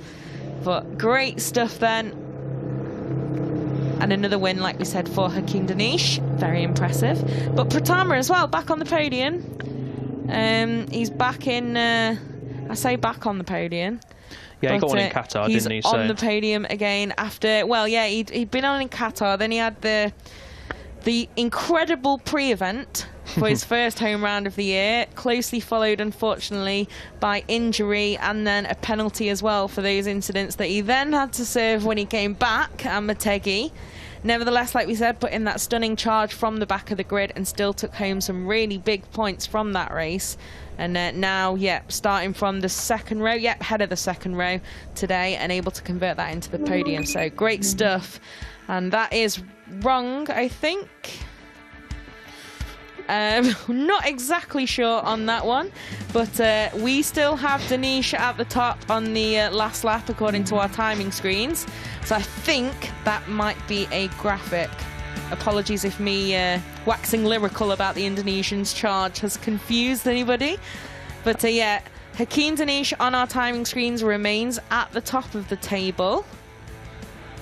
But great stuff then. And another win, like we said, for Hakeem Danish. Very impressive. But Pratama as well, back on the podium. He's back in, I say back on the podium. Yeah, he got one in Qatar, didn't he? He's on the podium again after, well, yeah, he'd been on in Qatar, then he had the incredible pre-event for his first home round of the year, closely followed, unfortunately, by injury and then a penalty as well for those incidents that he then had to serve when he came back at Motegi. Nevertheless, like we said, put in that stunning charge from the back of the grid and still took home some really big points from that race. And now, yeah, starting from the second row, head of the second row today, and able to convert that into the podium. So great stuff. And that is wrong, I think. Not exactly sure on that one, but we still have Danish at the top on the last lap according to our timing screens. So I think that might be a graphic. Apologies if me waxing lyrical about the Indonesians' charge has confused anybody. But yeah, Hakeem Danish on our timing screens remains at the top of the table.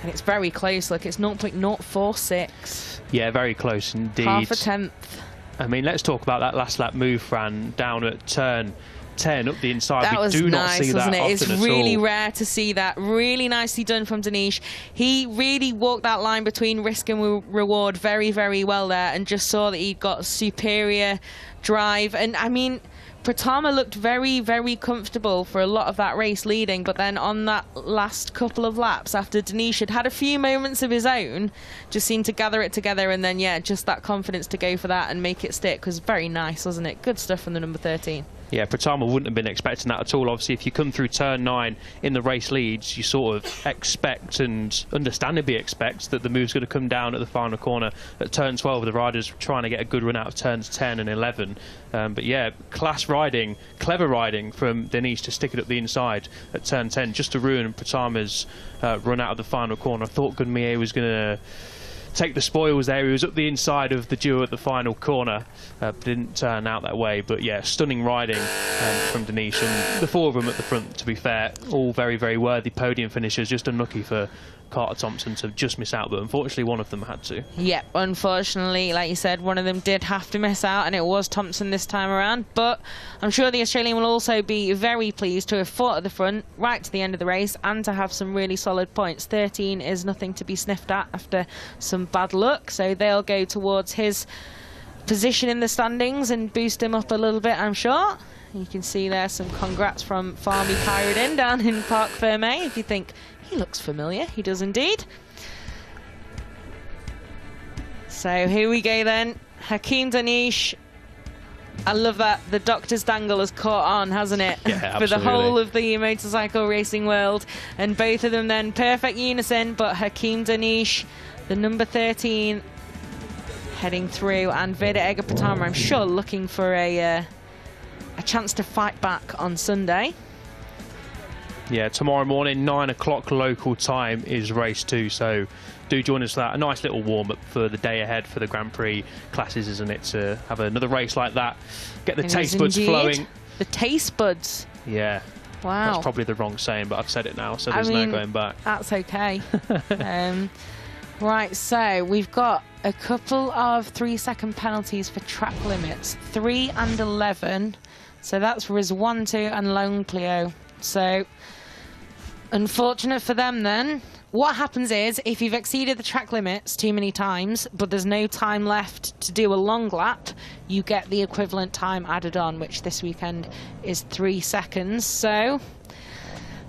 And it's very close, look, it's 0.046. Yeah, very close indeed. Half a tenth. I mean, let's talk about that last lap move, Fran, down at turn 10 up the inside. That was do nice, not see wasn't that it? It's often really at all. rare to see that. Really nicely done from Danish. He really walked that line between risk and reward very, very well there, and just saw that he got superior drive. And I mean, Pratama looked very, very comfortable for a lot of that race leading, but then on that last couple of laps, after Danish had a few moments of his own, just seemed to gather it together, and then, yeah, just that confidence to go for that and make it stick was very nice, wasn't it? Good stuff from the number 13. Yeah, Pratama wouldn't have been expecting that at all. Obviously, if you come through turn 9 in the race leads, you sort of expect, and understandably expect, that the move's going to come down at the final corner. At turn 12, the riders trying to get a good run out of turns 10 and 11. But yeah, class riding, clever riding from Danish to stick it up the inside at turn 10, just to ruin Pratama's run out of the final corner. I thought Gunmier was going to take the spoils there. He was up the inside of the duo at the final corner, didn't turn out that way. But yeah, stunning riding from Danish, and the four of them at the front, to be fair, all very, very worthy podium finishers. Just unlucky for Carter Thompson to just miss out, but unfortunately one of them had to. Yep, unfortunately, like you said, one of them did have to miss out, and it was Thompson this time around. But I'm sure the Australian will also be very pleased to have fought at the front right to the end of the race and to have some really solid points. 13 is nothing to be sniffed at after some bad luck, so they'll go towards his position in the standings and boost him up a little bit, I'm sure. You can see there some congrats from Farmy Kyrodin down in Parc Fermé. If you think he looks familiar, he does indeed. So here we go then. Hakeem Danish. I love that the doctor's dangle has caught on, hasn't it? Yeah, for the whole of the motorcycle racing world. And both of them then perfect unison, but Hakeem Danish, the number 13, heading through, and Veda Ega Pratama, I'm sure, looking for a chance to fight back on Sunday. Yeah, tomorrow morning, 9 o'clock local time is race 2, so do join us for that. A nice little warm-up for the day ahead for the Grand Prix classes, isn't it, to have another race like that, get the taste buds flowing. The taste buds? Yeah. Wow. That's probably the wrong saying, but I've said it now, so there's no going back. That's okay. Right, so we've got a couple of 3-second penalties for track limits, 3 and 11. So that's Rizwantu and Lone Cleo. So unfortunate for them then. What happens is, if you've exceeded the track limits too many times, but there's no time left to do a long lap, you get the equivalent time added on, which this weekend is 3 seconds. So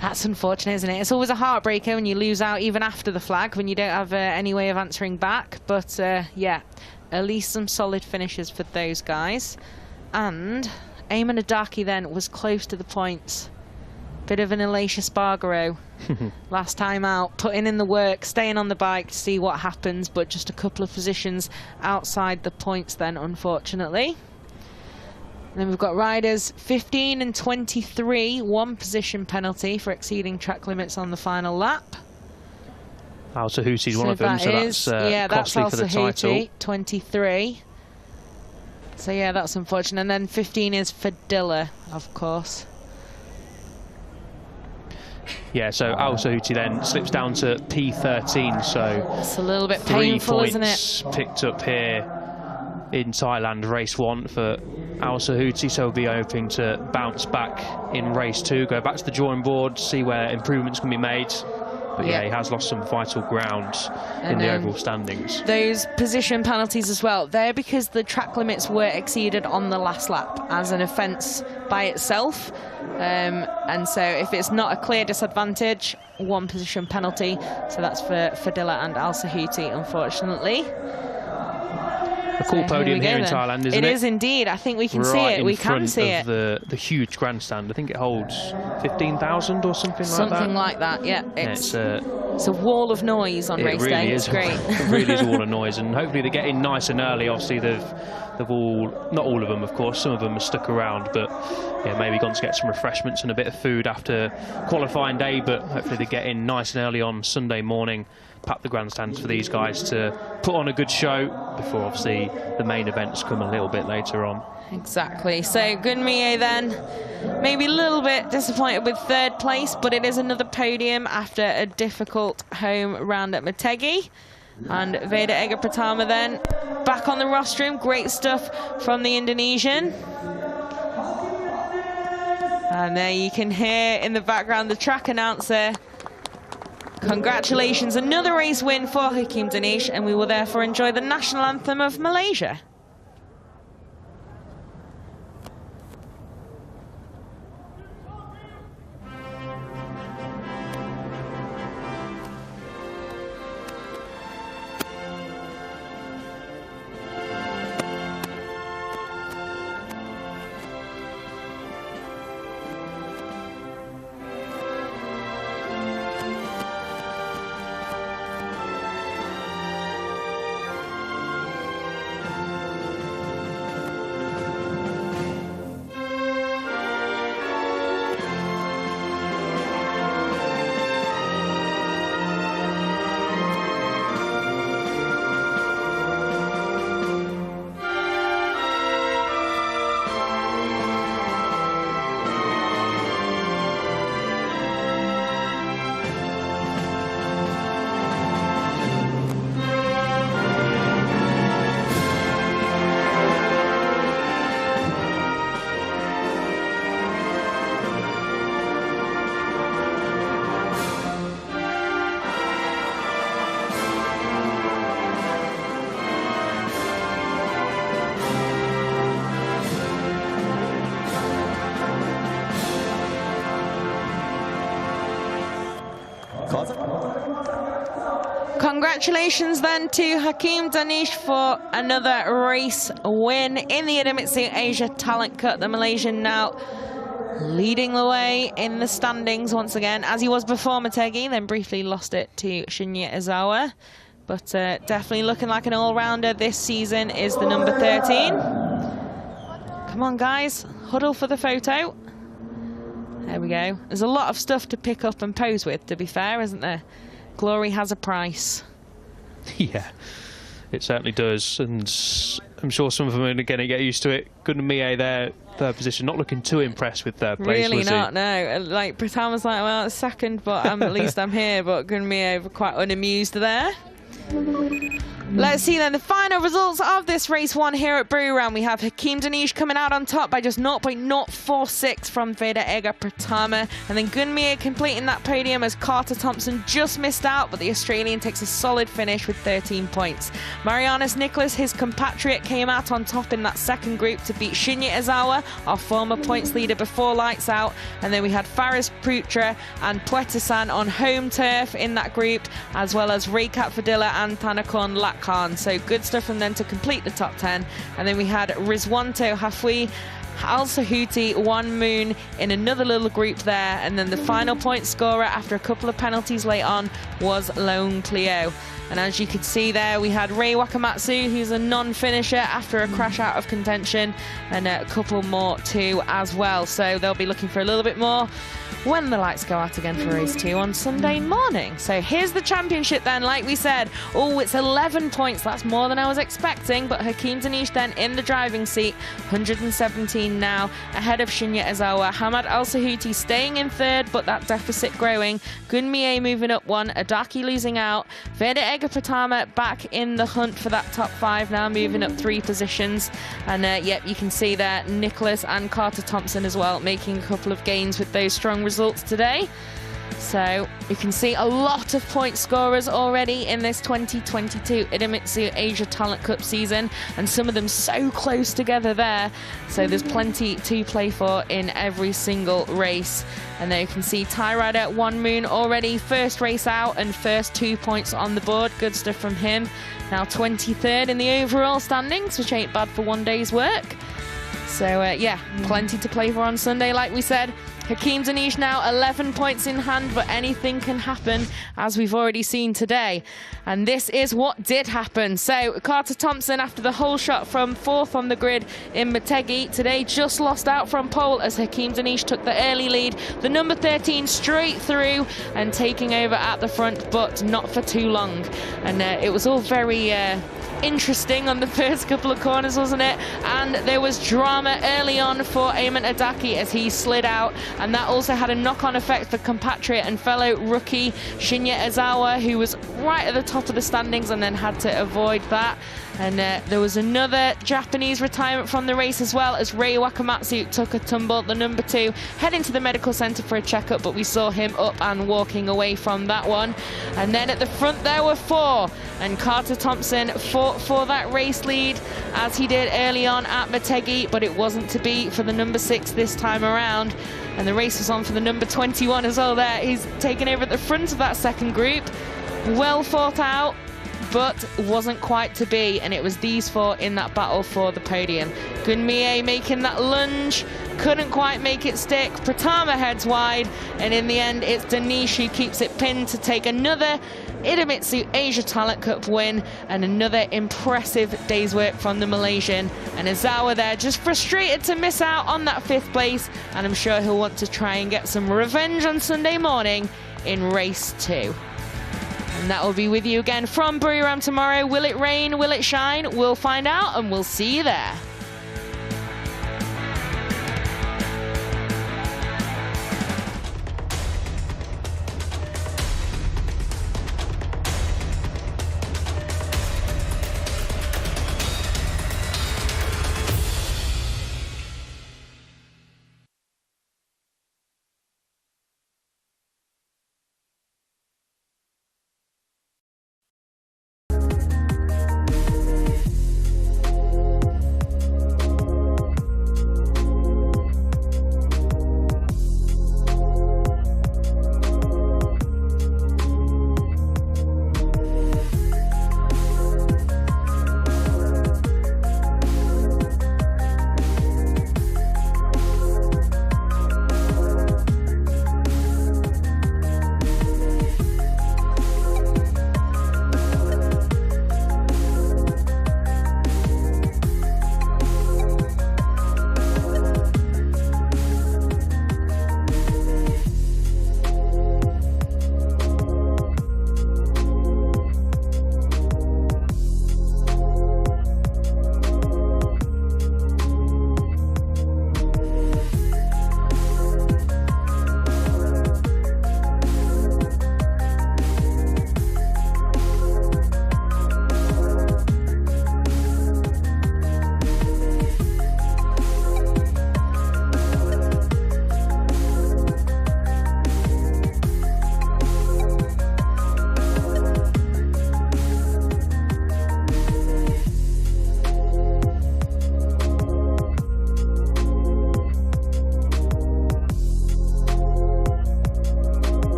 that's unfortunate, isn't it? It's always a heartbreaker when you lose out even after the flag, when you don't have any way of answering back. But yeah, at least some solid finishes for those guys. And Ayman Adaki then was close to the points Bit of an Alicia Spargaro last time out, putting in the work, staying on the bike to see what happens, but just a couple of positions outside the points then, unfortunately. And then we've got riders 15 and 23, 1 position penalty for exceeding track limits on the final lap. Al-Sahuti's one of them, so that's costly for the title. 23. So yeah, that's unfortunate. And then 15 is Fadilla, of course. Yeah, so Al-Sahuti then slips down to P13, so it's a little bit 3 painful, points isn't it? Picked up here in Thailand race 1 for Al-Sahuti, so we'll be hoping to bounce back in race 2, go back to the drawing board, see where improvements can be made. But yeah, he has lost some vital ground in the overall standings. Those position penalties as well, they're because the track limits were exceeded on the last lap as an offence by itself. And so if it's not a clear disadvantage, 1 position penalty. So that's for Fadilla and Al-Sahuti, unfortunately. A cool podium here in Thailand, isn't it? It is indeed. I think we can see it. We can see it. The huge grandstand. I think it holds 15,000 or something like that. Something like that, yeah. It's a wall of noise on race day. It's great. It really is a wall of noise, and hopefully they get in nice and early. Obviously they've all, not all of them of course, some of them are stuck around, but yeah, maybe gone to get some refreshments and a bit of food after qualifying day, but hopefully they get in nice and early on Sunday morning, pack the grandstands for these guys to put on a good show before obviously the main events come a little bit later on. Exactly. So Gunmie then maybe a little bit disappointed with 3rd place, but it is another podium after a difficult home round at Motegi. And Veda Ega Pratama then back on the rostrum. Great stuff from the Indonesian. And there you can hear in the background the track announcer. Congratulations, another race win for Hakim Danish, and we will therefore enjoy the national anthem of Malaysia. Congratulations then to Hakim Danish for another race win in the Idemitsu Asia Talent Cup. The Malaysian now leading the way in the standings once again, as he was before Motegi, then briefly lost it to Shinya Izawa. But definitely looking like an all-rounder this season is the number 13. Come on, guys, huddle for the photo. There we go. There's a lot of stuff to pick up and pose with, to be fair, isn't there? Glory has a price. Yeah, it certainly does, and I'm sure some of them are going to get used to it. Gunmie, their third position, not looking too impressed with their place, really not, no. Like, Pratama's like, well, it's second, but at least I'm here, but Gunmie were quite unamused there. Let's see then the final results of this race 1 here at Buriram. We have Hakim Danish coming out on top by just 0.046 from Veda Ega Pratama, and then Gunmie completing that podium as Carter Thompson just missed out, but the Australian takes a solid finish with 13 points. Marianus Nicholas, his compatriot, came out on top in that second group to beat Shinya Izawa, our former points leader before lights out, and then we had Faris Putra and Puetasan on home turf in that group, as well as Rekat Fadilla and Tanakon Lakhan. So good stuff from them to complete the top 10. And then we had Rizwanto Hafwi Al Sahuti, One Moon in another little group there, and then the final point scorer after a couple of penalties late on was Lone Cleo. And as you could see there, we had Rei Wakamatsu, who's a non-finisher after a crash out of contention, and a couple more too as well. So they'll be looking for a little bit more when the lights go out again for race 2 on Sunday morning. So here's the championship then, like we said. Oh, it's 11 points. That's more than I was expecting, but Hakeem Danish then in the driving seat, 117 now, ahead of Shinya Ozawa. Hamad Al Sahuti staying in third, but that deficit growing. Gunmie moving up one, Adaki losing out. Veda Egapatama back in the hunt for that top 5 now, moving up 3 positions. And yep, you can see there Nicholas and Carter Thompson as well, making a couple of gains with those strong results today. So you can see a lot of point scorers already in this 2022 Idemitsu Asia Talent Cup season, and some of them so close together there. So there's plenty to play for in every single race. And there you can see Thai rider One Moon already first race out and first 2 points on the board. Good stuff from him. Now 23rd in the overall standings, which ain't bad for one day's work. So yeah, plenty to play for on Sunday, like we said. Hakeem Danish now 11 points in hand, but anything can happen, as we've already seen today. And this is what did happen. So Carter Thompson, after the whole shot from 4th on the grid in Motegi, today just lost out from pole as Hakeem Danish took the early lead. The number 13 straight through and taking over at the front, but not for too long. And it was all very interesting on the first couple of corners, wasn't it? And there was drama early on for Ayman Adaki as he slid out, and that also had a knock-on effect for compatriot and fellow rookie Shinya Ozawa, who was right at the top of the standings and then had to avoid that. And there was another Japanese retirement from the race as well, as Rei Wakamatsu took a tumble, the number 2, heading to the medical centre for a checkup, but we saw him up and walking away from that one. And then at the front there were 4, and Carter Thompson fought for that race lead as he did early on at Motegi, but it wasn't to be for the number 6 this time around. And the race was on for the number 21 as well there. He's taken over at the front of that second group. Well fought out, but wasn't quite to be, and it was these 4 in that battle for the podium. Gunmie making that lunge, couldn't quite make it stick. Pratama heads wide, and in the end it's Danish who keeps it pinned to take another Idemitsu Asia Talent Cup win, and another impressive day's work from the Malaysian. And Ozawa there just frustrated to miss out on that 5th place, and I'm sure he'll want to try and get some revenge on Sunday morning in race 2. And that will be with you again from Buriram tomorrow. Will it rain? Will it shine? We'll find out, and we'll see you there.